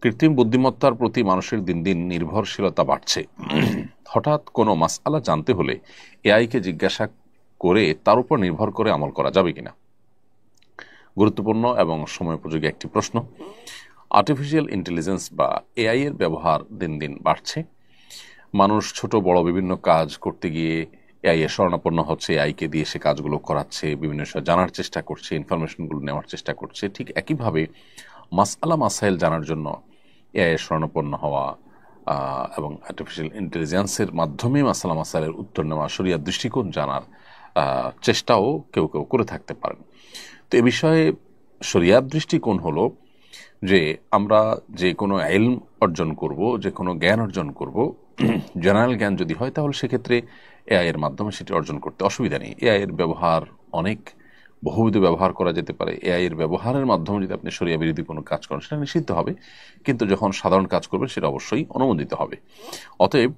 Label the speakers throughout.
Speaker 1: কৃত্রিম বুদ্ধিমত্তার প্রতি মানুষের দিন দিন নির্ভরশীলতা বাড়ছে। হঠাৎ কোনো মাসআলা জানতে হলে এআইকে জিজ্ঞাসা করে তার উপর নির্ভর করে আমল করা যাবে কিনা? গুরুত্বপূর্ণ এবং সময়োপযোগী একটি প্রশ্ন। আর্টিফিশিয়াল ইন্টেলিজেন্স বা এআই এর ব্যবহার দিন দিন বাড়ছে। মানুষ ছোট বড় বিভিন্ন কাজ করতে গিয়ে এআই এর শরণাপন্ন হচ্ছে, এআইকে দিয়ে সে কাজগুলো করাচ্ছে, বিভিন্ন বিষয় জানার চেষ্টা করছে, ইনফরমেশনগুলো নেওয়ার চেষ্টা করছে। ঠিক একইভাবে মাসআলা মাসাইল জানার জন্য এআই এর শরণাপন্ন হওয়া এবং আর্টিফিশিয়াল ইন্টেলিজেন্সের মাধ্যমে মাসআলা মাসাইলের উত্তর নেওয়া, শরিয়ার দৃষ্টিকোণ জানার চেষ্টাও কেউ কেউ করে থাকতে পারেন। তো এ বিষয়ে শরিয়ার দৃষ্টিকোণ হলো যে আমরা যে কোনো ইলম অর্জন করব, যে কোনো জ্ঞান অর্জন করব, জেনারেল জ্ঞান যদি হয় তাহলে সেক্ষেত্রে এআই এর মাধ্যমে সেটি অর্জন করতে অসুবিধা নেই। এআই এর ব্যবহার অনেক বহুবিধ ব্যবহার করা যেতে পারে। এআই এর ব্যবহারের মাধ্যমে যদি আপনি শরিয়া বিরোধী কোনো কাজ করেন সেটা নিষিদ্ধ হবে, কিন্তু যখন সাধারণ কাজ করবেন সেটা অবশ্যই অনুমোদিত হবে। অতএব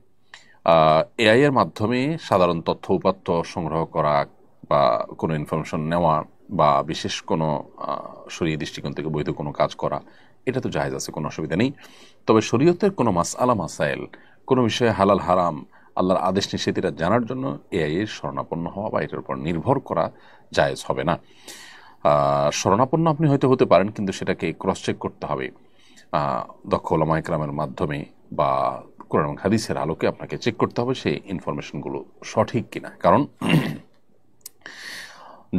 Speaker 1: এআই এর মাধ্যমে সাধারণ তথ্য উপাত্ত সংগ্রহ করা বা কোনো ইনফরমেশন নেওয়া বা বিশেষ কোনো শরীয়ী দৃষ্টিকোণ থেকে বৈধ কোনো কাজ করা, এটা তো জায়েজ আছে, কোনো অসুবিধা নেই। তবে শরীয়তের কোনো মাসআলা মাসাইল, কোনো বিষয়ে হালাল হারাম, আল্লাহর আদেশ নিষেধ এটা জানার জন্য এআই এর শরণাপন্ন হওয়া বা এটার উপর নির্ভর করা জায়েজ হবে না। শরণাপন্ন আপনি হয়তো হতে পারেন, কিন্তু সেটাকে ক্রস চেক করতে হবে দক্ষ ওলামা ইকরামের মাধ্যমে বা কোরআন এবং হাদিসের আলোকে আপনাকে চেক করতে হবে সেই ইনফরমেশনগুলো সঠিক কিনা। কারণ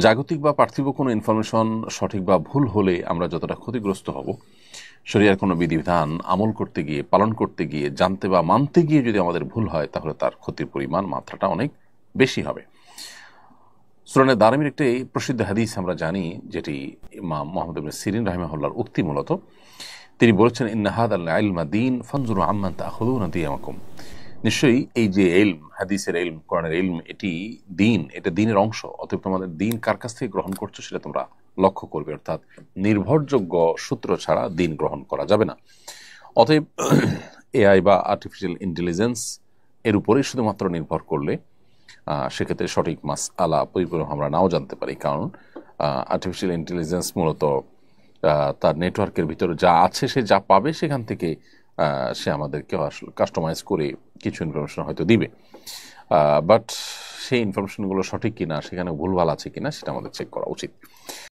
Speaker 1: জাগতিক বা পার্থিব কোনো ইনফরমেশন সঠিক বা ভুল হলে আমরা যতটা ক্ষতিগ্রস্ত হব, শরিয়ার কোনো বিধিবিধান আমল করতে গিয়ে, পালন করতে গিয়ে, জানতে বা মানতে গিয়ে যদি আমাদের ভুল হয় তাহলে তার ক্ষতির পরিমাণ, মাত্রাটা অনেক বেশি হবে। সুনানে দারমির একটি প্রসিদ্ধ হাদিস আমরা জানি, যেটি ইমাম মুহাম্মদ ইবনে সিরিন রাহিমাহুল্লাহর উক্তি। মূলত তিনি বলেছেন, ইন্না হাদাল ইলমা দীন ফানজুরু আম্মান তাখুযুনা দিয়ামাকুম। নিশ্চয়ই এই যে ইলম, হাদিসের ইলম, কোরআনের ইলম, এটি দিন, এটা দিনের অংশ। অতএব তোমাদের দিন কার কাছ থেকে গ্রহণ করছো সেটা তোমরা লক্ষ্য করবে। অর্থাৎ নির্ভরযোগ্য সূত্র ছাড়া দিন গ্রহণ করা যাবে না। অতএব এআই বা আর্টিফিশিয়াল ইন্টেলিজেন্স এর উপরেই শুধুমাত্র নির্ভর করলে সেক্ষেত্রে সঠিক মাসআলা পরিপূর্ণ আমরা নাও জানতে পারি। কারণ আর্টিফিশিয়াল ইন্টেলিজেন্স মূলত তার নেটওয়ার্কের ভিতরে যা আছে, সে যা পাবে সেখান থেকে সে আমাদেরকে আসলে কাস্টমাইজ করে কিছু ইনফরমেশন হয়তো দিবে, বাট সেই ইনফরমেশনগুলো সঠিক কিনা, সেখানে ভুলভাল আছে কিনা সেটা আমাদের চেক করা উচিত।